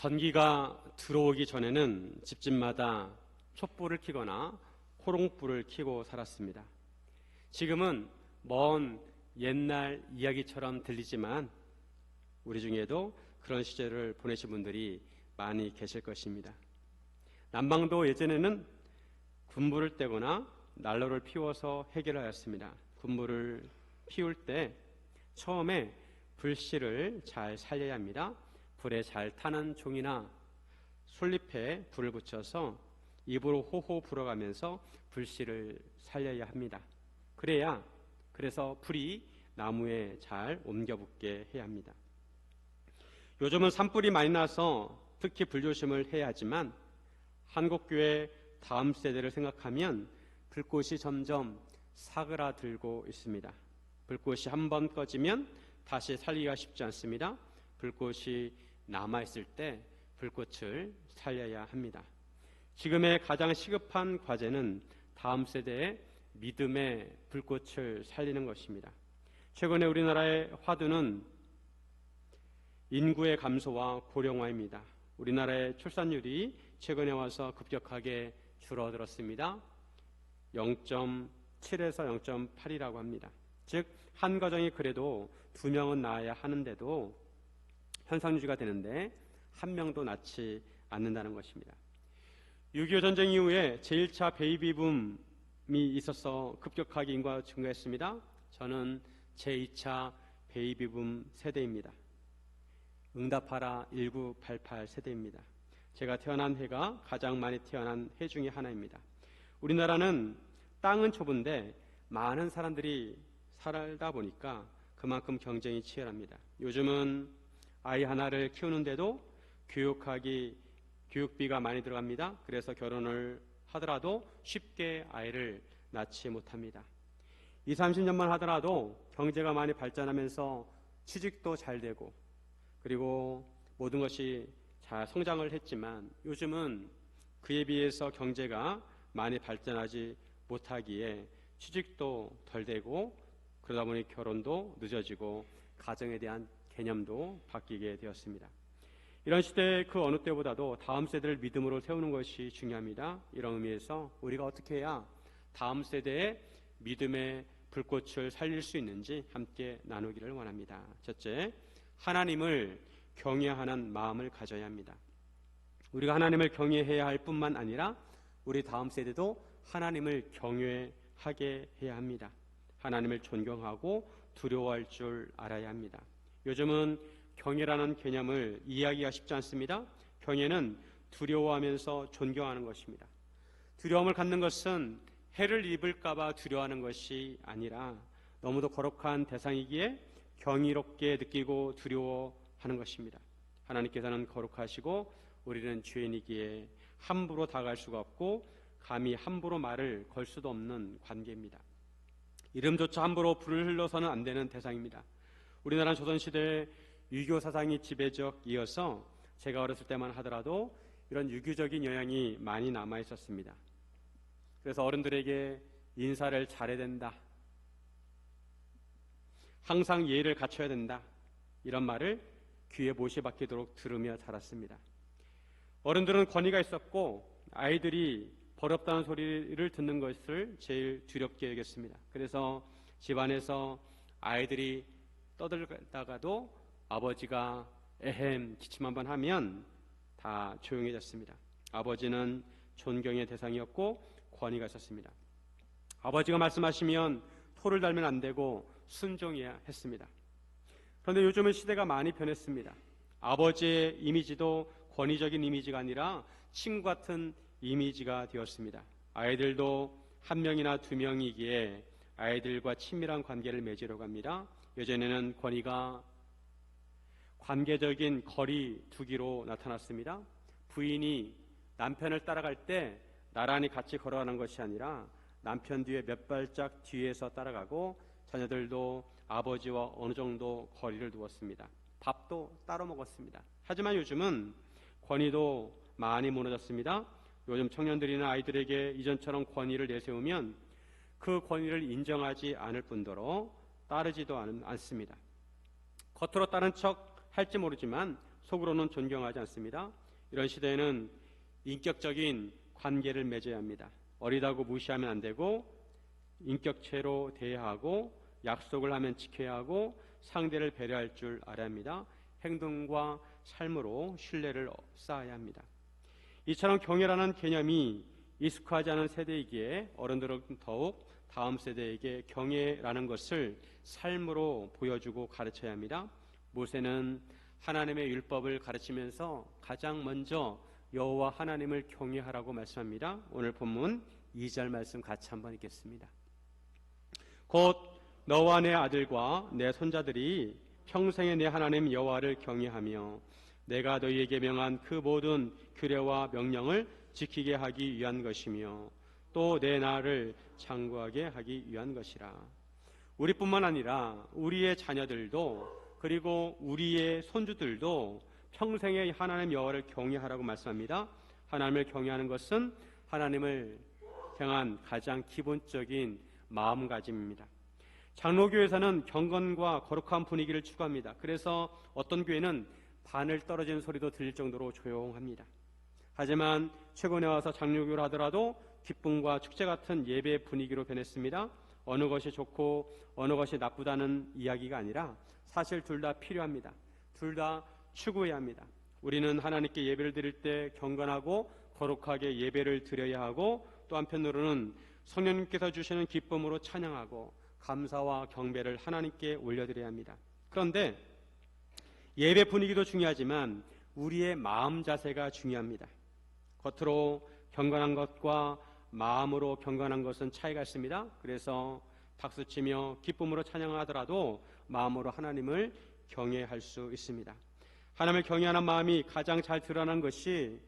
전기가 들어오기 전에는 집집마다 촛불을 켜거나 호롱불을 켜고 살았습니다. 지금은 먼 옛날 이야기처럼 들리지만 우리 중에도 그런 시절을 보내신 분들이 많이 계실 것입니다. 난방도 예전에는 군불을 떼거나 난로를 피워서 해결하였습니다. 군불을 피울 때 처음에 불씨를 잘 살려야 합니다. 불에 잘 타는 종이나 솔잎에 불을 붙여서 입으로 호호 불어가면서 불씨를 살려야 합니다. 그래서 불이 나무에 잘 옮겨 붙게 해야 합니다. 요즘은 산불이 많이 나서 특히 불조심을 해야 하지만 한국교회 다음 세대를 생각하면 불꽃이 점점 사그라들고 있습니다. 불꽃이 한번 꺼지면 다시 살기가 쉽지 않습니다. 불꽃이 남아있을 때 불꽃을 살려야 합니다. 지금의 가장 시급한 과제는 다음 세대의 믿음의 불꽃을 살리는 것입니다. 최근에 우리나라의 화두는 인구의 감소와 고령화입니다. 우리나라의 출산율이 최근에 와서 급격하게 줄어들었습니다. 0.7에서 0.8이라고 합니다. 즉, 한 가정이 그래도 2명은 낳아야 하는데도 현상 유지가 되는데 1명도 낳지 않는다는 것입니다. 6.25 전쟁 이후에 제1차 베이비붐이 있어서 급격하게 인구가 증가했습니다. 저는 제2차 베이비붐 세대입니다. 응답하라 1988 세대입니다. 제가 태어난 해가 가장 많이 태어난 해 중에 하나입니다. 우리나라는 땅은 좁은데 많은 사람들이 살다 보니까 그만큼 경쟁이 치열합니다. 요즘은 아이 하나를 키우는데도 교육비가 많이 들어갑니다. 그래서 결혼을 하더라도 쉽게 아이를 낳지 못합니다. 20, 30년만 하더라도 경제가 많이 발전하면서 취직도 잘 되고 그리고 모든 것이 잘 성장을 했지만 요즘은 그에 비해서 경제가 많이 발전하지 못하기에 취직도 덜 되고 그러다 보니 결혼도 늦어지고 가정에 대한 개념도 바뀌게 되었습니다. 이런 시대의 그 어느 때보다도 다음 세대를 믿음으로 세우는 것이 중요합니다. 이런 의미에서 우리가 어떻게 해야 다음 세대의 믿음의 불꽃을 살릴 수 있는지 함께 나누기를 원합니다. 첫째, 하나님을 경외하는 마음을 가져야 합니다. 우리가 하나님을 경외해야 할 뿐만 아니라 우리 다음 세대도 하나님을 경외하게 해야 합니다. 하나님을 존경하고 두려워할 줄 알아야 합니다. 요즘은 경외라는 개념을 이해하기가 쉽지 않습니다. 경외는 두려워하면서 존경하는 것입니다. 두려움을 갖는 것은 해를 입을까 봐 두려워하는 것이 아니라 너무도 거룩한 대상이기에 경이롭게 느끼고 두려워하는 것입니다. 하나님께서는 거룩하시고 우리는 죄인이기에 함부로 다가갈 수가 없고 감히 함부로 말을 걸 수도 없는 관계입니다. 이름조차 함부로 불을 흘러서는 안 되는 대상입니다. 우리나라는 조선시대에 유교 사상이 지배적이어서 제가 어렸을 때만 하더라도 이런 유교적인 영향이 많이 남아 있었습니다. 그래서 어른들에게 인사를 잘해야 된다, 항상 예의를 갖춰야 된다, 이런 말을 귀에 못이 박히도록 들으며 자랐습니다. 어른들은 권위가 있었고 아이들이 버럽다는 소리를 듣는 것을 제일 두렵게 여겼습니다. 그래서 집안에서 아이들이 떠들다가도 아버지가 에헴 기침 한번 하면 다 조용해졌습니다. 아버지는 존경의 대상이었고 권위가 있었습니다. 아버지가 말씀하시면 토를 달면 안 되고 순종해야 했습니다. 그런데 요즘은 시대가 많이 변했습니다. 아버지의 이미지도 권위적인 이미지가 아니라 친구 같은 이미지가 되었습니다. 아이들도 1명이나 2명이기에 아이들과 친밀한 관계를 맺으려고 합니다. 예전에는 권위가 관계적인 거리 두기로 나타났습니다. 부인이 남편을 따라갈 때 나란히 같이 걸어가는 것이 아니라 남편 뒤에 몇 발짝 뒤에서 따라가고 자녀들도 아버지와 어느 정도 거리를 두었습니다. 밥도 따로 먹었습니다. 하지만 요즘은 권위도 많이 무너졌습니다. 요즘 청년들이나 아이들에게 이전처럼 권위를 내세우면 그 권위를 인정하지 않을 뿐더러 따르지도 않습니다. 겉으로 따른 척 할지 모르지만 속으로는 존경하지 않습니다. 이런 시대에는 인격적인 관계를 맺어야 합니다. 어리다고 무시하면 안 되고 인격체로 대해야 하고 약속을 하면 지켜야 하고 상대를 배려할 줄 알아야 합니다. 행동과 삶으로 신뢰를 쌓아야 합니다. 이처럼 경애라는 개념이 익숙하지 않은 세대이기에 어른들은 더욱 다음 세대에게 경애라는 것을 삶으로 보여주고 가르쳐야 합니다. 모세는 하나님의 율법을 가르치면서 가장 먼저 여호와 하나님을 경외하라고 말씀합니다. 오늘 본문 2절 말씀 같이 한번 읽겠습니다. 곧 너와 내 아들과 내 손자들이 평생에 내 하나님 여호와를 경외하며 내가 너희에게 명한 그 모든 규례와 명령을 지키게 하기 위한 것이며 또 내 나라를 장구하게 하기 위한 것이라. 우리뿐만 아니라 우리의 자녀들도 그리고 우리의 손주들도 평생에 하나님 여호와를 경외하라고 말씀합니다. 하나님을 경외하는 것은 하나님을 향한 가장 기본적인 마음가짐입니다. 장로교에서는 경건과 거룩한 분위기를 추구합니다. 그래서 어떤 교회는 바늘 떨어지는 소리도 들릴 정도로 조용합니다. 하지만 최근에 와서 장로교를 하더라도 기쁨과 축제 같은 예배 분위기로 변했습니다. 어느 것이 좋고 어느 것이 나쁘다는 이야기가 아니라 사실 둘 다 필요합니다. 둘 다 추구해야 합니다. 우리는 하나님께 예배를 드릴 때 경건하고 거룩하게 예배를 드려야 하고 또 한편으로는 성령님께서 주시는 기쁨으로 찬양하고 감사와 경배를 하나님께 올려드려야 합니다. 그런데 예배 분위기도 중요하지만 우리의 마음 자세가 중요합니다. 겉으로 경건한 것과 마음으로 경건한 것은 차이가 있습니다. 그래서 박수치며 기쁨으로 찬양하더라도 마음으로 하나님을 경외할 수 있습니다. 하나님을 경외하는 마음이 가장 잘 드러나는 것이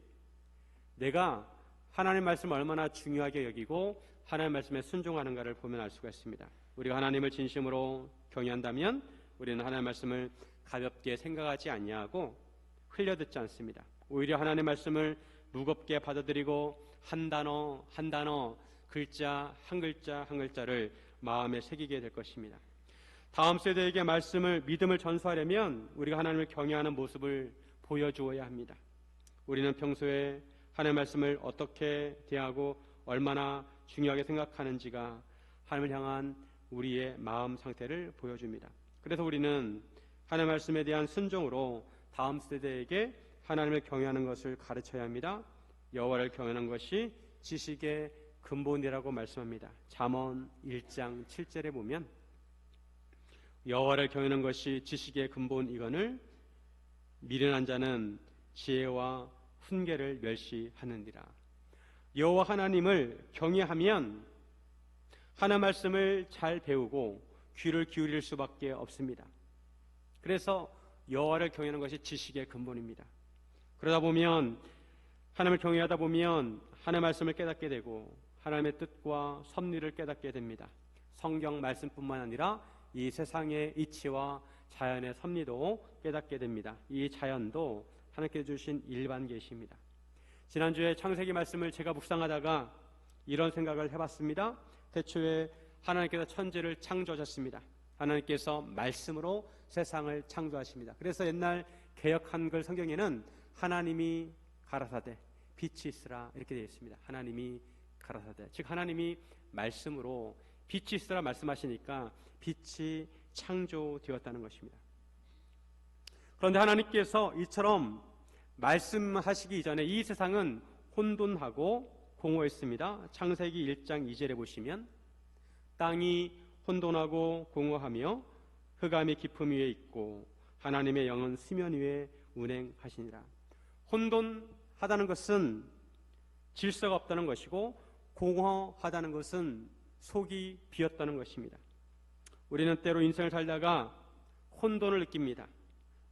내가 하나님 말씀을 얼마나 중요하게 여기고 하나님 말씀에 순종하는가를 보면 알 수가 있습니다. 우리가 하나님을 진심으로 경외한다면 우리는 하나님 말씀을 가볍게 생각하지 아니하고 흘려듣지 않습니다. 오히려 하나님 말씀을 무겁게 받아들이고 한 단어 한 단어 글자 한 글자를 마음에 새기게 될 것입니다. 다음 세대에게 말씀을 믿음을 전수하려면 우리가 하나님을 경외하는 모습을 보여주어야 합니다. 우리는 평소에 하나님의 말씀을 어떻게 대하고 얼마나 중요하게 생각하는지가 하나님을 향한 우리의 마음 상태를 보여줍니다. 그래서 우리는 하나님의 말씀에 대한 순종으로 다음 세대에게 하나님을 경외하는 것을 가르쳐야 합니다. 여호와를 경외하는 것이 지식의 근본이라고 말씀합니다. 잠언 1장 7절에 보면 여호와를 경외하는 것이 지식의 근본이거늘 미련한 자는 지혜와 훈계를 멸시하느니라. 여호와 하나님을 경외하면 하나님 말씀을 잘 배우고 귀를 기울일 수밖에 없습니다. 그래서 여호와를 경외하는 것이 지식의 근본입니다. 그러다 보면 하나님을 경외하다 보면 하나님의 말씀을 깨닫게 되고 하나님의 뜻과 섭리를 깨닫게 됩니다. 성경 말씀뿐만 아니라 이 세상의 이치와 자연의 섭리도 깨닫게 됩니다. 이 자연도 하나님께서 주신 일반 계시입니다. 지난주에 창세기 말씀을 제가 묵상하다가 이런 생각을 해봤습니다. 태초에 하나님께서 천지를 창조하셨습니다. 하나님께서 말씀으로 세상을 창조하십니다. 그래서 옛날 개역 한글 성경에는 하나님이 가라사대 빛이 있으라 이렇게 되어 있습니다. 하나님이 가라사대, 즉 하나님이 말씀으로 빛이 있으라 말씀하시니까 빛이 창조되었다는 것입니다. 그런데 하나님께서 이처럼 말씀하시기 이전에 이 세상은 혼돈하고 공허했습니다. 창세기 1장 2절에 보시면 땅이 혼돈하고 공허하며 흑암이 깊음 위에 있고 하나님의 영은 수면 위에 운행하시니라. 혼돈하다는 것은 질서가 없다는 것이고 공허하다는 것은 속이 비었다는 것입니다. 우리는 때로 인생을 살다가 혼돈을 느낍니다.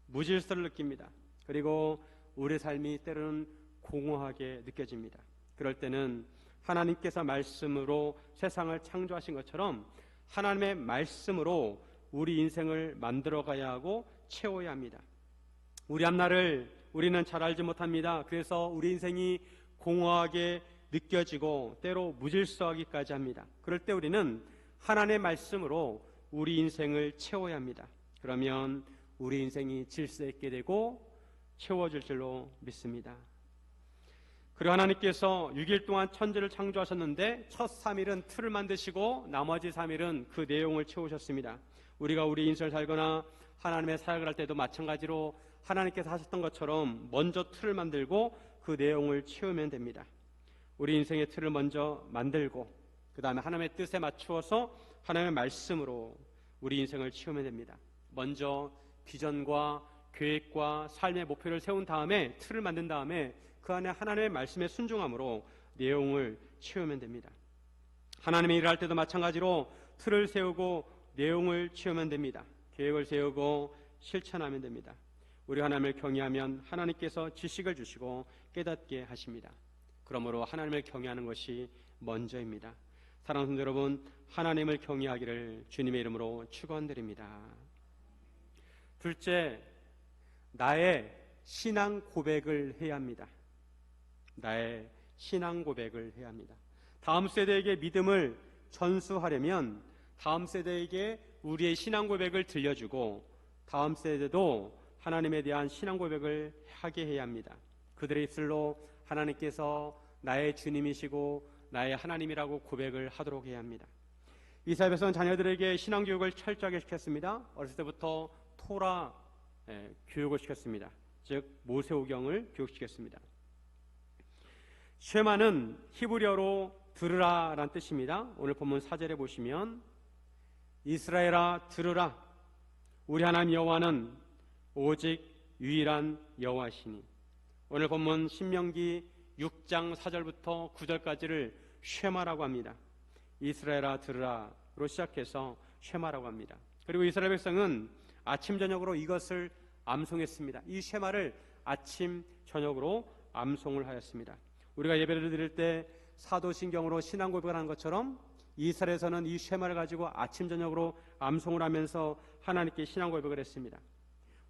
무질서를 느낍니다. 그리고 우리의 삶이 때로는 공허하게 느껴집니다. 그럴 때는 하나님께서 말씀으로 세상을 창조하신 것처럼 하나님의 말씀으로 우리 인생을 만들어가야 하고 채워야 합니다. 우리 앞날을 우리는 잘 알지 못합니다. 그래서 우리 인생이 공허하게 느껴지고 때로 무질서하기까지 합니다. 그럴 때 우리는 하나님의 말씀으로 우리 인생을 채워야 합니다. 그러면 우리 인생이 질서 있게 되고 채워질 줄로 믿습니다. 그리고 하나님께서 6일 동안 천지를 창조하셨는데 첫 3일은 틀을 만드시고 나머지 3일은 그 내용을 채우셨습니다. 우리가 우리 인생을 살거나 하나님의 사역을 할 때도 마찬가지로 하나님께서 하셨던 것처럼 먼저 틀을 만들고 그 내용을 채우면 됩니다. 우리 인생의 틀을 먼저 만들고 그 다음에 하나님의 뜻에 맞추어서 하나님의 말씀으로 우리 인생을 채우면 됩니다. 먼저 비전과 계획과 삶의 목표를 세운 다음에 틀을 만든 다음에 그 안에 하나님의 말씀에 순종함으로 내용을 채우면 됩니다. 하나님의 일을 할 때도 마찬가지로 틀을 세우고 내용을 채우면 됩니다. 계획을 세우고 실천하면 됩니다. 우리 하나님을 경외하면 하나님께서 지식을 주시고 깨닫게 하십니다. 그러므로 하나님을 경외하는 것이 먼저입니다. 사랑하는 성도 여러분, 하나님을 경외하기를 주님의 이름으로 축원드립니다. 둘째, 나의 신앙 고백을 해야 합니다. 나의 신앙 고백을 해야 합니다. 다음 세대에게 믿음을 전수하려면 다음 세대에게 우리의 신앙 고백을 들려주고 다음 세대도 하나님에 대한 신앙 고백을 하게 해야 합니다. 그들의 입술로 하나님께서 나의 주님이시고 나의 하나님이라고 고백을 하도록 해야 합니다. 이스라엘 백성은 자녀들에게 신앙 교육을 철저하게 시켰습니다. 어렸을 때부터 토라 교육을 시켰습니다. 즉 모세오경을 교육시켰습니다. 쉐마는 히브리어로 들으라라는 뜻입니다. 오늘 본문 4절에 보시면 이스라엘아 들으라, 우리 하나님 여호와는 오직 유일한 여호와시니. 오늘 본문 신명기 6장 4절부터 9절까지를 쉐마라고 합니다. 이스라엘아 들으라로 시작해서 쉐마라고 합니다. 그리고 이스라엘 백성은 아침 저녁으로 이것을 암송했습니다. 이 쉐마를 아침 저녁으로 암송을 하였습니다. 우리가 예배를 드릴 때 사도신경으로 신앙 고백을 하는 것처럼 이스라엘에서는 이 쉐마를 가지고 아침 저녁으로 암송을 하면서 하나님께 신앙 고백을 했습니다.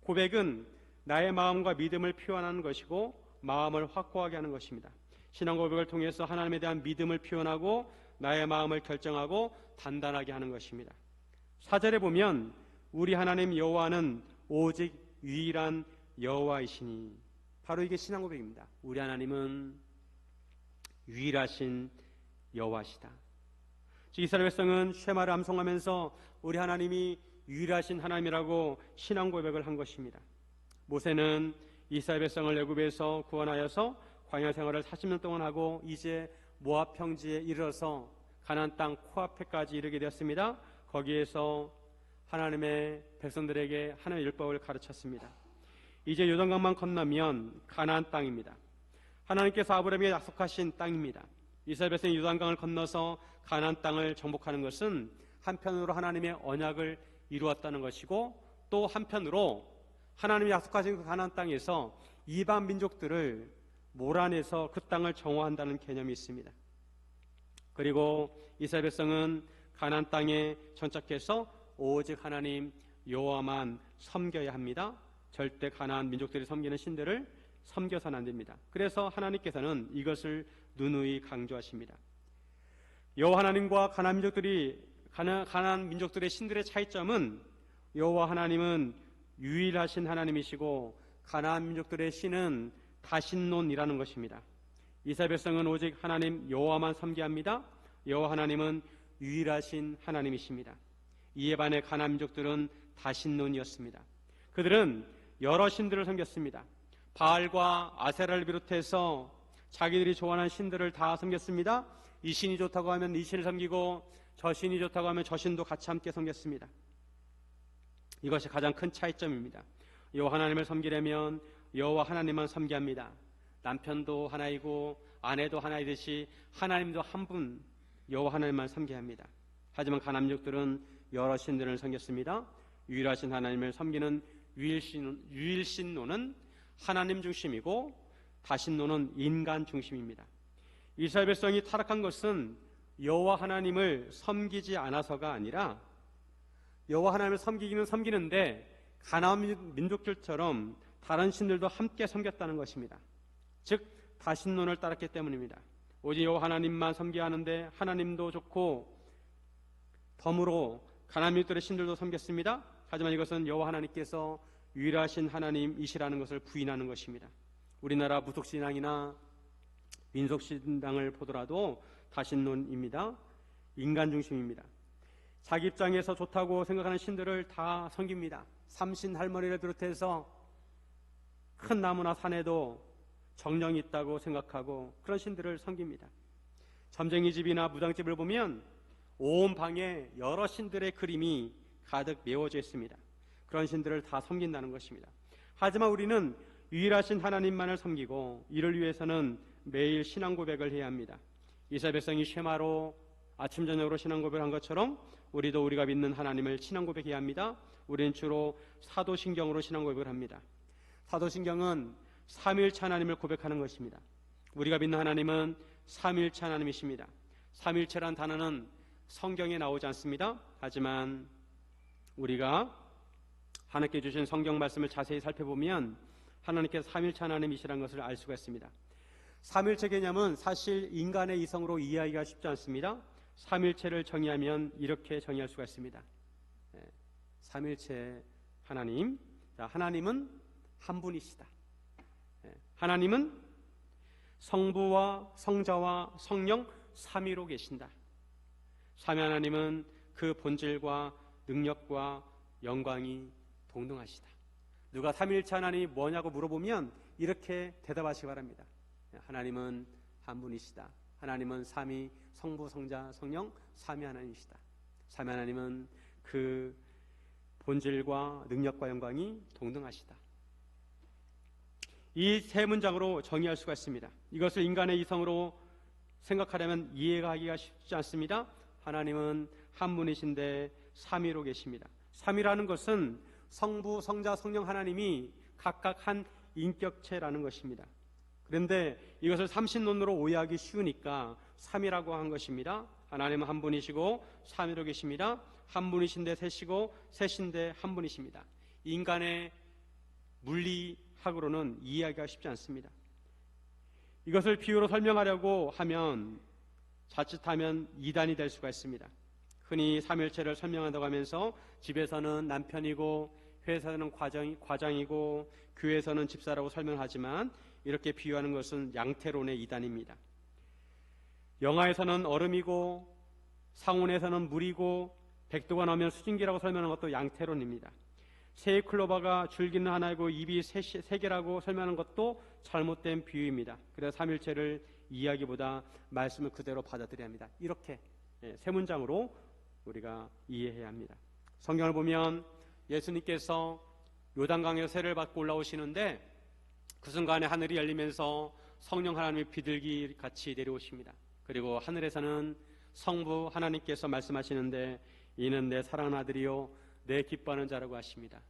고백은 나의 마음과 믿음을 표현하는 것이고 마음을 확고하게 하는 것입니다. 신앙 고백을 통해서 하나님에 대한 믿음을 표현하고 나의 마음을 결정하고 단단하게 하는 것입니다. 4절에 보면 우리 하나님 여호와는 오직 유일한 여호와이시니, 바로 이게 신앙 고백입니다. 우리 하나님은 유일하신 여호와시다. 이스라엘 백성은 쉐마를 암송하면서 우리 하나님이 유일하신 하나님이라고 신앙 고백을 한 것입니다. 모세는 이스라엘 백성을 애굽에서 구원하여서 광야 생활을 40년 동안 하고 이제 모압 평지에 이르러서 가나안 땅 코앞에까지 이르게 되었습니다. 거기에서 하나님의 백성들에게 하나님의 율법을 가르쳤습니다. 이제 요단강만 건너면 가나안 땅입니다. 하나님께서 아브라함에게 약속하신 땅입니다. 이스라엘 백성이 요단강을 건너서 가나안 땅을 정복하는 것은 한편으로 하나님의 언약을 이루었다는 것이고 또 한편으로 하나님이 약속하신 그 가나안 땅에서 이방 민족들을 몰아내서 그 땅을 정화한다는 개념이 있습니다. 그리고 이스라엘 백성은 가나안 땅에 정착해서 오직 하나님 여호와만 섬겨야 합니다. 절대 가나안 민족들이 섬기는 신들을 섬겨서는 안 됩니다. 그래서 하나님께서는 이것을 누누이 강조하십니다. 여호와 하나님과 가나안 민족들의 신들의 차이점은 여호와 하나님은 유일하신 하나님이시고 가나안 민족들의 신은 다신논이라는 것입니다. 이스라엘 백성은 오직 하나님 여호와만 섬겨야 합니다. 여호와 하나님은 유일하신 하나님이십니다. 이에 반해 가나안 민족들은 다신논이었습니다. 그들은 여러 신들을 섬겼습니다. 바알과 아세라를 비롯해서 자기들이 좋아하는 신들을 다 섬겼습니다. 이 신이 좋다고 하면 이 신을 섬기고 저 신이 좋다고 하면 저 신도 같이 함께 섬겼습니다. 이것이 가장 큰 차이점입니다. 여호와 하나님을 섬기려면 여호와 하나님만 섬겨야 합니다. 남편도 하나이고 아내도 하나이듯이 하나님도 한 분 여호와 하나님만 섬겨야 합니다. 하지만 가나안 민족들은 여러 신들을 섬겼습니다. 유일하신 하나님을 섬기는 유일신론은 하나님 중심이고 다신론은 인간 중심입니다. 이스라엘 백성이 타락한 것은 여호와 하나님을 섬기지 않아서가 아니라 여호와 하나님을 섬기기는 섬기는데 가나안 민족들처럼 다른 신들도 함께 섬겼다는 것입니다. 즉 다신론을 따랐기 때문입니다. 오직 여호와 하나님만 섬겨야 하는데 하나님도 좋고 덤으로 가나안 민족들의 신들도 섬겼습니다. 하지만 이것은 여호와 하나님께서 유일하신 하나님이시라는 것을 부인하는 것입니다. 우리나라 무속신앙이나 민속신앙을 보더라도 다신론입니다. 인간 중심입니다. 자기 입장에서 좋다고 생각하는 신들을 다 섬깁니다. 삼신 할머니를 비롯해서 큰 나무나 산에도 정령이 있다고 생각하고 그런 신들을 섬깁니다. 점쟁이 집이나 무당집을 보면 온 방에 여러 신들의 그림이 가득 메워져 있습니다. 그런 신들을 다 섬긴다는 것입니다. 하지만 우리는 유일하신 하나님만을 섬기고 이를 위해서는 매일 신앙 고백을 해야 합니다. 이스라엘 백성이 쉐마로 아침 저녁으로 신앙 고백을 한 것처럼 우리도 우리가 믿는 하나님을 신앙 고백해야 합니다. 우리는 주로 사도신경으로 신앙 고백을 합니다. 사도신경은 삼위일체 하나님을 고백하는 것입니다. 우리가 믿는 하나님은 삼위일체 하나님이십니다. 삼위일체란 단어는 성경에 나오지 않습니다. 하지만 우리가 하나님께 주신 성경 말씀을 자세히 살펴보면 하나님께서 삼위일체 하나님이시라는 것을 알 수가 있습니다. 삼위일체 개념은 사실 인간의 이성으로 이해하기가 쉽지 않습니다. 삼위일체를 정의하면 이렇게 정의할 수가 있습니다. 삼위일체 하나님, 하나님은 한 분이시다. 하나님은 성부와 성자와 성령 삼위로 계신다. 삼위 하나님은 그 본질과 능력과 영광이 동등하시다. 누가 삼위일체 하나님이 뭐냐고 물어보면 이렇게 대답하시기 바랍니다. 하나님은 한 분이시다. 하나님은 삼위, 성부, 성자, 성령 삼위 하나님이시다. 삼위 하나님은 그 본질과 능력과 영광이 동등하시다. 이 세 문장으로 정의할 수가 있습니다. 이것을 인간의 이성으로 생각하려면 이해가 하기가 쉽지 않습니다. 하나님은 한 분이신데 삼위로 계십니다. 삼위라는 것은 성부, 성자, 성령 하나님이 각각 한 인격체라는 것입니다. 그런데 이것을 삼신론으로 오해하기 쉬우니까 삼위라고 한 것입니다. 하나님은 한 분이시고 삼위로 계십니다. 한 분이신데 셋이고 셋인데 한 분이십니다. 인간의 물리학으로는 이해하기가 쉽지 않습니다. 이것을 비유로 설명하려고 하면 자칫하면 이단이 될 수가 있습니다. 흔히 삼위일체를 설명한다고 하면서 집에서는 남편이고 회사에서는 과장이고 교회에서는 집사라고 설명하지만 이렇게 비유하는 것은 양태론의 이단입니다. 영하에서는 얼음이고 상온에서는 물이고 백도가 나오면 수증기라고 설명하는 것도 양태론입니다. 새의 클로버가 줄기는 하나이고 입이 세 개라고 설명하는 것도 잘못된 비유입니다. 그래서 삼위일체를 이해하기보다 말씀을 그대로 받아들여야 합니다. 이렇게 세 문장으로 우리가 이해해야 합니다. 성경을 보면 예수님께서 요단강에서 세례를 받고 올라오시는데 그 순간에 하늘이 열리면서 성령 하나님의 비둘기 같이 내려오십니다. 그리고 하늘에서는 성부 하나님께서 말씀하시는데 이는 내 사랑하는 아들이요 내 기뻐하는 자라고 하십니다.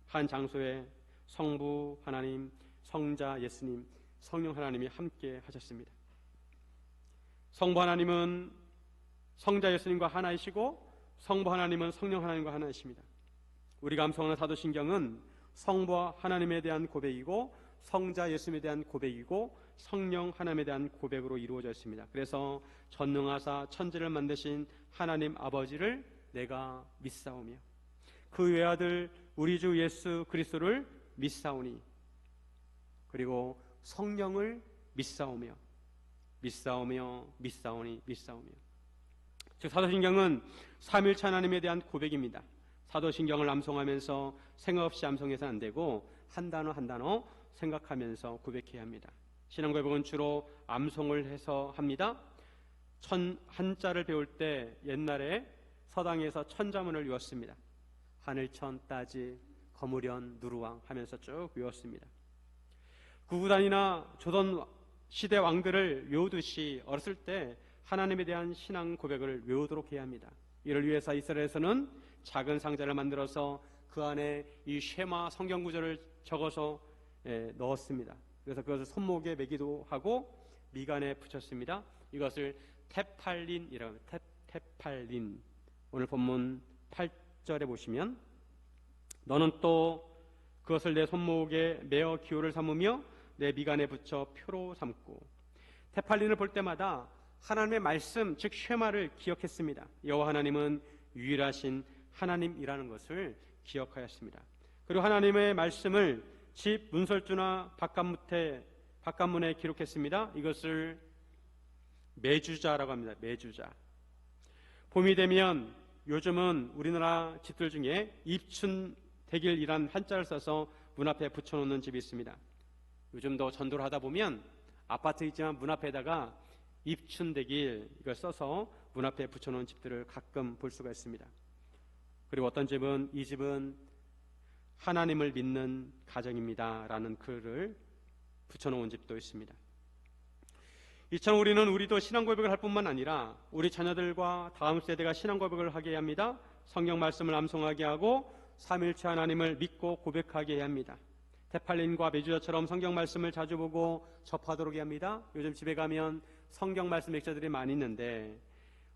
한 장소에 성부 하나님, 성자 예수님, 성령 하나님이 함께 하셨습니다. 성부 하나님은 성자 예수님과 하나이시고 성부 하나님은 성령 하나님과 하나이십니다. 우리가 암송하는 사도신경은 성부 하나님에 대한 고백이고 성자 예수님에 대한 고백이고 성령 하나님에 대한 고백으로 이루어져 있습니다. 그래서 전능하사 천지를 만드신 하나님 아버지를 내가 믿사오며 그 외아들 우리 주 예수 그리스도를 믿사오니 그리고 성령을 믿사오며 믿사오니 즉 사도신경은 삼위일체 하나님에 대한 고백입니다. 사도신경을 암송하면서 생각 없이 암송해서는 안 되고 한 단어 한 단어 생각하면서 고백해야 합니다. 신앙 고백은 주로 암송을 해서 합니다. 한자를 배울 때 옛날에 서당에서 천자문을 외웠습니다. 하늘천, 따지, 거무련, 누르왕 하면서 쭉 외웠습니다. 구구단이나 조선 시대 왕들을 외우듯이 어렸을 때 하나님에 대한 신앙 고백을 외우도록 해야 합니다. 이를 위해서 이스라엘에서는 작은 상자를 만들어서 그 안에 이 쉐마 성경 구절을 적어서 넣었습니다. 그래서 그것을 손목에 매기도 하고 미간에 붙였습니다. 이것을 테팔린이라고 합니다. 테팔린. 오늘 본문 8절에 보시면 너는 또 그것을 내 손목에 매어 기호를 삼으며 내 미간에 붙여 표로 삼고. 테팔린을 볼 때마다 하나님의 말씀 즉 쉐마를 기억했습니다. 여호와 하나님은 유일하신 하나님이라는 것을 기억하였습니다. 그리고 하나님의 말씀을 집 문설주나 바깥문에 기록했습니다. 이것을 매주자라고 합니다. 매주자. 봄이 되면 요즘은 우리나라 집들 중에 입춘대길이란 한자를 써서 문 앞에 붙여놓는 집이 있습니다. 요즘도 전도를 하다 보면 아파트 있지만 문 앞에다가 입춘대길 이걸 써서 문 앞에 붙여놓은 집들을 가끔 볼 수가 있습니다. 그리고 어떤 집은 이 집은 하나님을 믿는 가정입니다 라는 글을 붙여놓은 집도 있습니다. 이처럼 우리도 신앙 고백을 할 뿐만 아니라 우리 자녀들과 다음 세대가 신앙 고백을 하게 해야 합니다. 성경 말씀을 암송하게 하고 삼일체 하나님을 믿고 고백하게 해야 합니다. 테팔린과 매주자처럼 성경 말씀을 자주 보고 접하도록 해야 합니다. 요즘 집에 가면 성경 말씀 액자들이 많이 있는데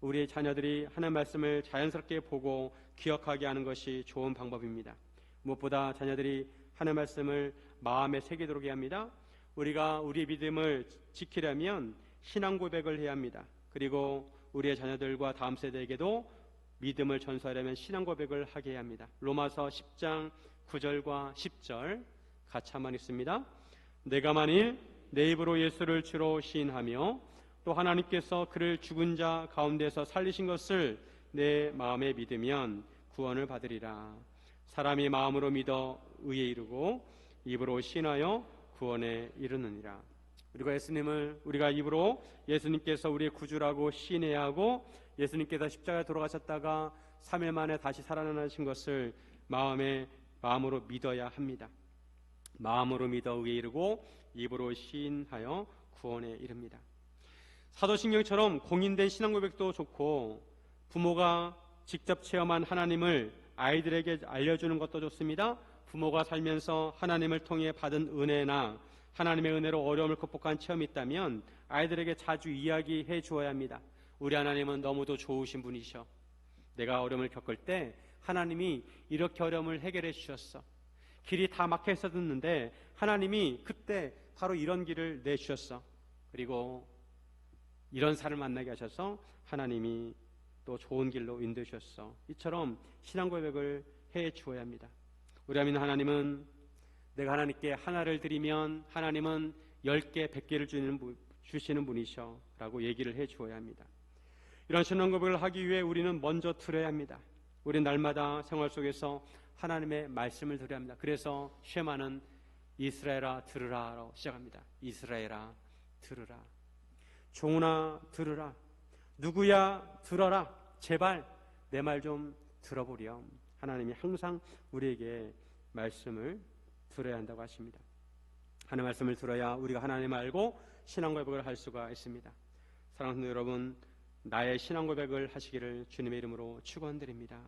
우리의 자녀들이 하나님 말씀을 자연스럽게 보고 기억하게 하는 것이 좋은 방법입니다. 무엇보다 자녀들이 하나님 말씀을 마음에 새기도록 해야 합니다. 우리가 우리의 믿음을 지키려면 신앙 고백을 해야 합니다. 그리고 우리의 자녀들과 다음 세대에게도 믿음을 전수하려면 신앙 고백을 하게 해야 합니다. 로마서 10장 9절과 10절 같이 한번 읽습니다. 내가 만일 내 입으로 예수를 주로 시인하며 또 하나님께서 그를 죽은 자 가운데서 살리신 것을 내 마음에 믿으면 구원을 받으리라. 사람이 마음으로 믿어 의에 이르고 입으로 시인하여 구원에 이르느니라. 우리가 입으로 예수님께서 우리의 구주라고 시인해야 하고 예수님께서 십자가에 돌아가셨다가 3일 만에 다시 살아나신 것을 마음으로 믿어야 합니다. 마음으로 믿어 의에 이르고 입으로 시인하여 구원에 이릅니다. 사도신경처럼 공인된 신앙 고백도 좋고 부모가 직접 체험한 하나님을 아이들에게 알려주는 것도 좋습니다. 부모가 살면서 하나님을 통해 받은 은혜나 하나님의 은혜로 어려움을 극복한 체험이 있다면 아이들에게 자주 이야기해 주어야 합니다. 우리 하나님은 너무도 좋으신 분이셔. 내가 어려움을 겪을 때 하나님이 이렇게 어려움을 해결해 주셨어. 길이 다 막혀 있었는데 하나님이 그때 바로 이런 길을 내주셨어. 그리고 이런 사람을 만나게 하셔서 하나님이 또 좋은 길로 인도해 주셨어. 이처럼 신앙 고백을 해 주어야 합니다. 우리가 믿는 하나님은 내가 하나님께 하나를 드리면 하나님은 10개, 100개를 주시는 분이셔 라고 얘기를 해 주어야 합니다. 이런 신앙 고백을 하기 위해 우리는 먼저 들어야 합니다. 우리는 날마다 생활 속에서 하나님의 말씀을 들어야 합니다. 그래서 쉐마는 이스라엘아 들으라로 시작합니다. 이스라엘아 들으라. 종훈아 들으라. 누구야 들어라. 제발 내 말 좀 들어보렴. 하나님이 항상 우리에게 말씀을 들어야 한다고 하십니다. 하나님의 말씀을 들어야 우리가 하나님을 알고 신앙 고백을 할 수가 있습니다. 사랑하는 여러분, 나의 신앙 고백을 하시기를 주님의 이름으로 축원드립니다.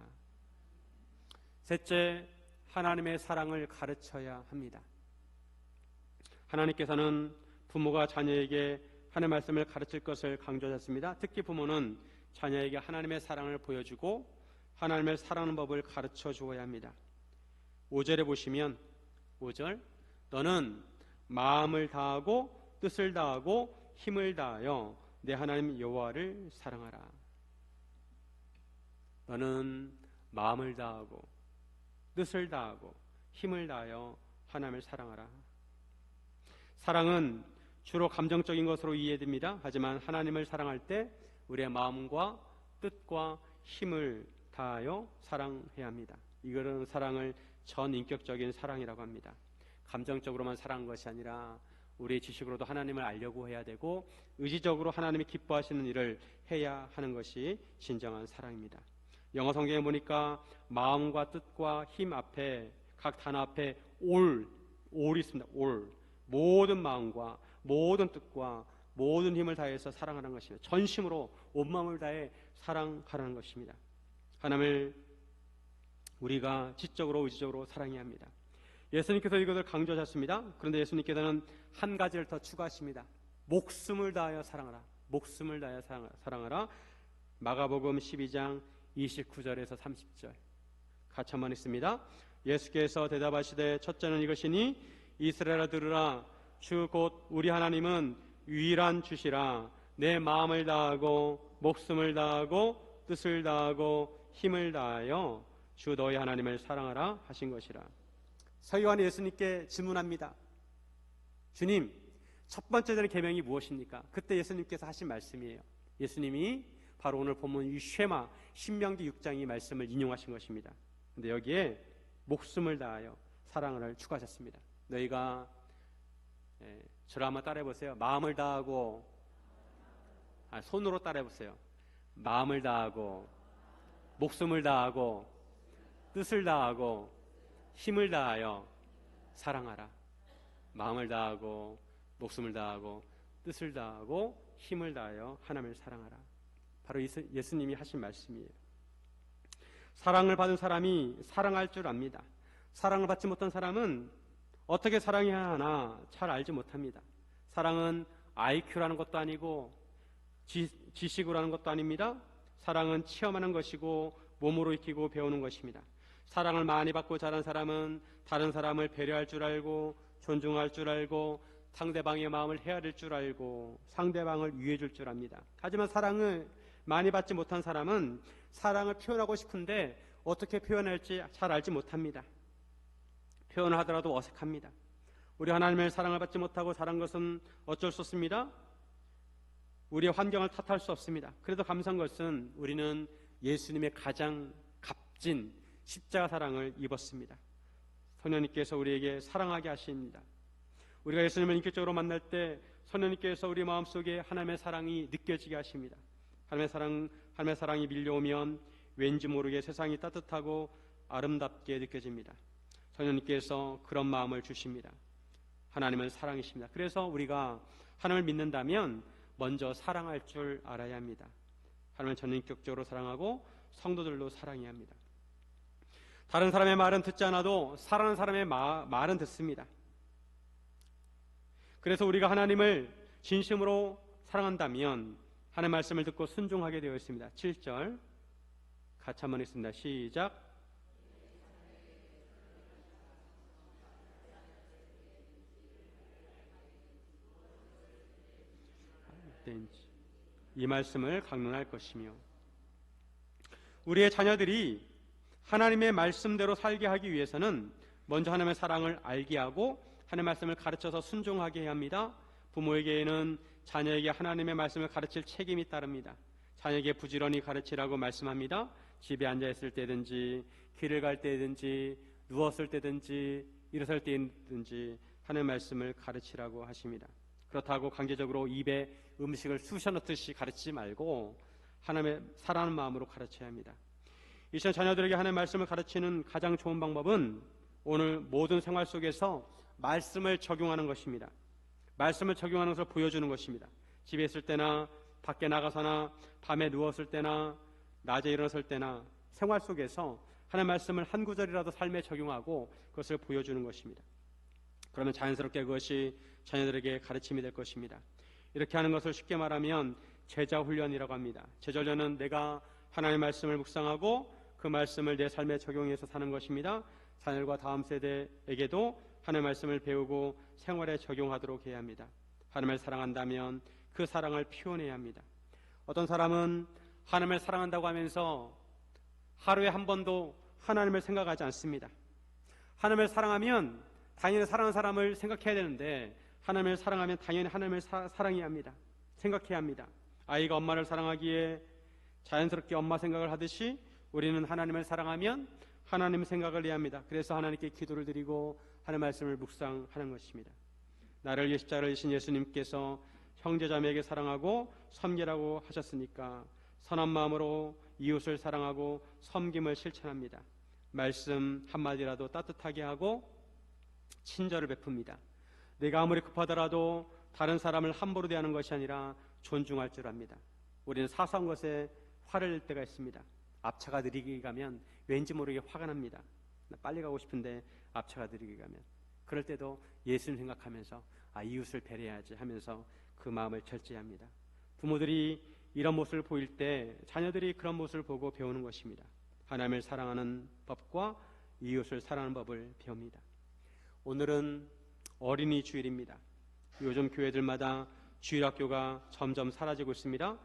셋째, 하나님의 사랑을 가르쳐야 합니다. 하나님께서는 부모가 자녀에게 하나님의 말씀을 가르칠 것을 강조하셨습니다. 특히 부모는 자녀에게 하나님의 사랑을 보여주고 하나님을 사랑하는 법을 가르쳐 주어야 합니다. 5절에 보시면 5절 너는 마음을 다하고 뜻을 다하고 힘을 다하여 내 하나님 여호와를 사랑하라. 너는 마음을 다하고 뜻을 다하고 힘을 다하여 하나님을 사랑하라. 사랑은 주로 감정적인 것으로 이해됩니다. 하지만 하나님을 사랑할 때 우리의 마음과 뜻과 힘을 다하여 사랑해야 합니다. 이거는 사랑을 전인격적인 사랑이라고 합니다. 감정적으로만 사랑한 것이 아니라 우리의 지식으로도 하나님을 알려고 해야 되고 의지적으로 하나님이 기뻐하시는 일을 해야 하는 것이 진정한 사랑입니다. 영어 성경에 보니까 마음과 뜻과 힘 앞에 각 단어 앞에 올이 있습니다. 모든 마음과 모든 뜻과 모든 힘을 다해서 사랑하는 것입니다. 전심으로 온 마음을 다해 사랑하라는 것입니다. 하나님을 우리가 지적으로 의지적으로 사랑해야 합니다. 예수님께서 이것을 강조하셨습니다. 그런데 예수님께서는 한 가지를 더 추가하십니다. 목숨을 다하여 사랑하라. 목숨을 다하여 사랑하라. 마가복음 12장 29절에서 30절 같이 한번 읽습니다. 예수께서 대답하시되 첫째는 이것이니 이스라엘아 들으라. 주 곧 우리 하나님은 유일한 주시라. 내 마음을 다하고 목숨을 다하고 뜻을 다하고 힘을 다하여 주 너희 하나님을 사랑하라 하신 것이라. 서기관이 예수님께 질문합니다. 주님, 첫 번째 되는 계명이 무엇입니까? 그때 예수님께서 하신 말씀이에요. 예수님이 바로 오늘 본문 이 쉐마 신명기 6장 이 말씀을 인용하신 것입니다. 근데 여기에 목숨을 다하여 사랑을 추가하셨습니다. 너희가 저를 한번 따라해보세요. 마음을 다하고, 손으로 따라해보세요. 마음을 다하고, 목숨을 다하고, 뜻을 다하고, 힘을 다하여 사랑하라. 마음을 다하고, 목숨을 다하고, 뜻을 다하고, 힘을 다하여 하나님을 사랑하라. 바로 예수님이 하신 말씀이에요. 사랑을 받은 사람이 사랑할 줄 압니다. 사랑을 받지 못한 사람은 어떻게 사랑해야 하나 잘 알지 못합니다. 사랑은 IQ라는 것도 아니고 지식으로 하는 것도 아닙니다. 사랑은 체험하는 것이고 몸으로 익히고 배우는 것입니다. 사랑을 많이 받고 자란 사람은 다른 사람을 배려할 줄 알고 존중할 줄 알고 상대방의 마음을 헤아릴 줄 알고 상대방을 위해 줄 줄 압니다. 하지만 사랑을 많이 받지 못한 사람은 사랑을 표현하고 싶은데 어떻게 표현할지 잘 알지 못합니다. 표현을 하더라도 어색합니다. 우리 하나님의 사랑을 받지 못하고 자란 것은 어쩔 수 없습니다. 우리의 환경을 탓할 수 없습니다. 그래도 감사한 것은 우리는 예수님의 가장 값진 십자가 사랑을 입었습니다. 성령님께서 우리에게 사랑하게 하십니다. 우리가 예수님을 인격적으로 만날 때 성령님께서 우리 마음속에 하나님의 사랑이 느껴지게 하십니다. 하나님의 사랑이 밀려오면 왠지 모르게 세상이 따뜻하고 아름답게 느껴집니다. 성령님께서 그런 마음을 주십니다. 하나님은 사랑이십니다. 그래서 우리가 하나님을 믿는다면 먼저 사랑할 줄 알아야 합니다. 하나님을 전인격적으로 사랑하고 성도들로 사랑해야 합니다. 다른 사람의 말은 듣지 않아도 사랑하는 사람의 말은 듣습니다. 그래서 우리가 하나님을 진심으로 사랑한다면 하나님의 말씀을 듣고 순종하게 되어 있습니다. 7절 같이 한번 읽습니다. 시작. 이 말씀을 강론할 것이며 우리의 자녀들이 하나님의 말씀대로 살게 하기 위해서는 먼저 하나님의 사랑을 알게 하고 하나님의 말씀을 가르쳐서 순종하게 해야 합니다. 부모에게는 자녀에게 하나님의 말씀을 가르칠 책임이 따릅니다. 자녀에게 부지런히 가르치라고 말씀합니다. 집에 앉아있을 때든지 길을 갈 때든지 누웠을 때든지 일어설 때든지 하나님의 말씀을 가르치라고 하십니다. 그렇다고 강제적으로 입에 음식을 쑤셔 넣듯이 가르치지 말고 하나님의 사랑하는 마음으로 가르쳐야 합니다. 이 시간 자녀들에게 하나님의 말씀을 가르치는 가장 좋은 방법은 오늘 모든 생활 속에서 말씀을 적용하는 것입니다. 말씀을 적용하는 것을 보여주는 것입니다. 집에 있을 때나 밖에 나가서나 밤에 누웠을 때나 낮에 일어났을 때나 생활 속에서 하나님의 말씀을 한 구절이라도 삶에 적용하고 그것을 보여주는 것입니다. 그러면 자연스럽게 그것이 자녀들에게 가르침이 될 것입니다. 이렇게 하는 것을 쉽게 말하면 제자훈련이라고 합니다. 제자훈련은 내가 하나님의 말씀을 묵상하고 그 말씀을 내 삶에 적용해서 사는 것입니다. 자녀들과 다음 세대에게도 하나님의 말씀을 배우고 생활에 적용하도록 해야 합니다. 하나님을 사랑한다면 그 사랑을 표현해야 합니다. 어떤 사람은 하나님을 사랑한다고 하면서 하루에 한 번도 하나님을 생각하지 않습니다. 하나님을 사랑하면 당연히 사랑하는 사람을 생각해야 되는데 하나님을 사랑하면 당연히 하나님을 사랑해야 합니다. 생각해야 합니다. 아이가 엄마를 사랑하기에 자연스럽게 엄마 생각을 하듯이 우리는 하나님을 사랑하면 하나님 생각을 해야 합니다. 그래서 하나님께 기도를 드리고 하나님의 말씀을 묵상하는 것입니다. 나를 위해 십자가를 지신 예수님께서 형제자매에게 사랑하고 섬기라고 하셨으니까 선한 마음으로 이웃을 사랑하고 섬김을 실천합니다. 말씀 한마디라도 따뜻하게 하고 친절을 베풉니다. 내가 아무리 급하더라도 다른 사람을 함부로 대하는 것이 아니라 존중할 줄 압니다. 우리는 사소한 것에 화를 낼 때가 있습니다. 앞차가 느리게 가면 왠지 모르게 화가 납니다. 나 빨리 가고 싶은데 앞차가 느리게 가면 그럴 때도 예수님 생각하면서 이웃을 배려해야지 하면서 그 마음을 절제합니다. 부모들이 이런 모습을 보일 때 자녀들이 그런 모습을 보고 배우는 것입니다. 하나님을 사랑하는 법과 이웃을 사랑하는 법을 배웁니다. 오늘은 어린이 주일입니다. 요즘 교회들마다 주일학교가 점점 사라지고 있습니다.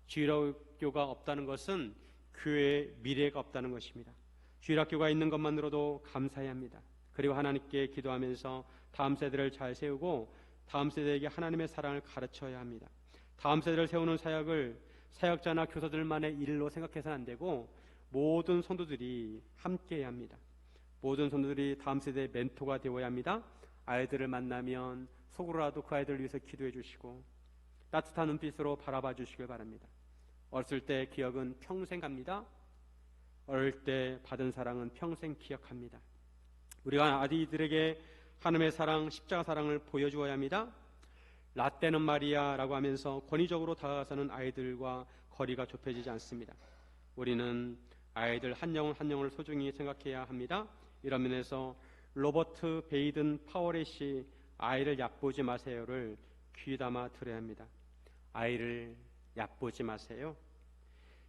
주일학교가 없다는 것은 교회의 미래가 없다는 것입니다. 주일학교가 있는 것만으로도 감사해야 합니다. 그리고 하나님께 기도하면서 다음 세대를 잘 세우고 다음 세대에게 하나님의 사랑을 가르쳐야 합니다. 다음 세대를 세우는 사역을 사역자나 교사들만의 일로 생각해서는 안 되고 모든 성도들이 함께 해야 합니다. 모든 성도들이 다음 세대의 멘토가 되어야 합니다. 아이들을 만나면 속으로라도 그 아이들을 위해서 기도해 주시고 따뜻한 눈빛으로 바라봐 주시길 바랍니다. 어렸을 때 기억은 평생 갑니다. 어릴 때 받은 사랑은 평생 기억합니다. 우리가 아이들에게 하나님의 사랑, 십자가 사랑을 보여주어야 합니다. 라떼는 말이야라고 하면서 권위적으로 다가가서는 아이들과 거리가 좁혀지지 않습니다. 우리는 아이들 한 영혼 한 영혼을 소중히 생각해야 합니다. 이런 면에서 로버트 베이든 파워렛이 아이를 얕보지 마세요를 귀담아 들어야 합니다. 아이를 얕보지 마세요.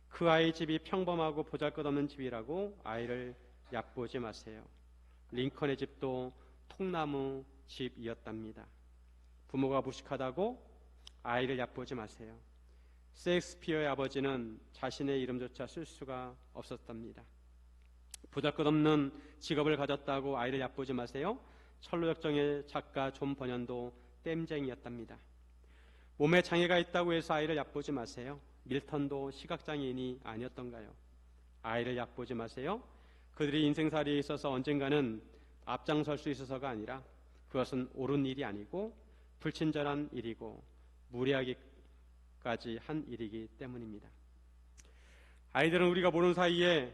그 아이 집이 평범하고 보잘것없는 집이라고 아이를 얕보지 마세요. 링컨의 집도 통나무 집이었답니다. 부모가 무식하다고 아이를 얕보지 마세요. 셰익스피어의 아버지는 자신의 이름조차 쓸 수가 없었답니다. 보잘것없는 직업을 가졌다고 아이를 얕보지 마세요. 철로역정의 작가 존 버년도 땜쟁이였답니다. 몸에 장애가 있다고 해서 아이를 얕보지 마세요. 밀턴도 시각장애인이 아니었던가요? 아이를 얕보지 마세요. 그들이 인생살이에 있어서 언젠가는 앞장설 수 있어서가 아니라 그것은 옳은 일이 아니고 불친절한 일이고 무례하기까지 한 일이기 때문입니다. 아이들은 우리가 모르는 사이에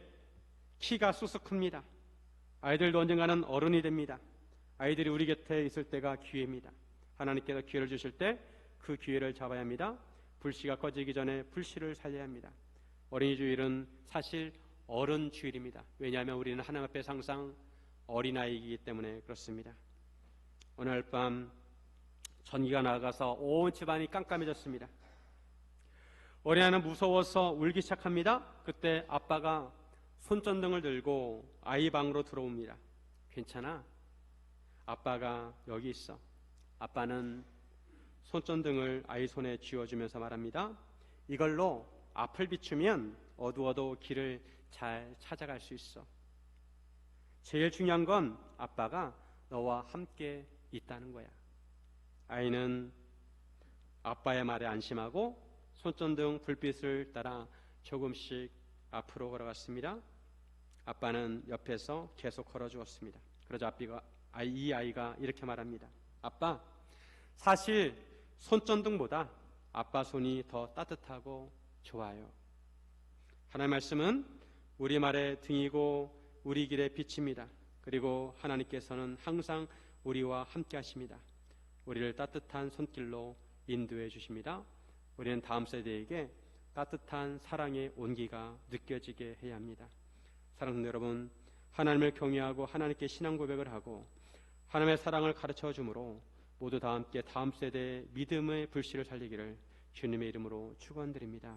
키가 쑥쑥 큽니다. 아이들도 언젠가는 어른이 됩니다. 아이들이 우리 곁에 있을 때가 기회입니다. 하나님께서 기회를 주실 때 그 기회를 잡아야 합니다. 불씨가 꺼지기 전에 불씨를 살려야 합니다. 어린이 주일은 사실 어른 주일입니다. 왜냐하면 우리는 하나님 앞에 항상 어린아이이기 때문에 그렇습니다. 오늘 밤 전기가 나가서 온 집안이 깜깜해졌습니다. 어린아이는 무서워서 울기 시작합니다. 그때 아빠가 손전등을 들고 아이 방으로 들어옵니다. 괜찮아? 아빠가 여기 있어. 아빠는 손전등을 아이 손에 쥐어주면서 말합니다. 이걸로 앞을 비추면 어두워도 길을 잘 찾아갈 수 있어. 제일 중요한 건 아빠가 너와 함께 있다는 거야. 아이는 아빠의 말에 안심하고 손전등 불빛을 따라 조금씩 앞으로 걸어갔습니다. 아빠는 옆에서 계속 걸어주었습니다. 그러자 이 아이가 이렇게 말합니다. 아빠, 사실 손전등보다 아빠 손이 더 따뜻하고 좋아요. 하나님의 말씀은 우리 말의 등이고 우리 길의 빛입니다. 그리고 하나님께서는 항상 우리와 함께 하십니다. 우리를 따뜻한 손길로 인도해 주십니다. 우리는 다음 세대에게 따뜻한 사랑의 온기가 느껴지게 해야 합니다. 사랑하는 여러분, 하나님을 경외하고 하나님께 신앙 고백을 하고 하나님의 사랑을 가르쳐 주므로 모두 다 함께 다음 세대의 믿음의 불씨를 살리기를 주님의 이름으로 축원드립니다.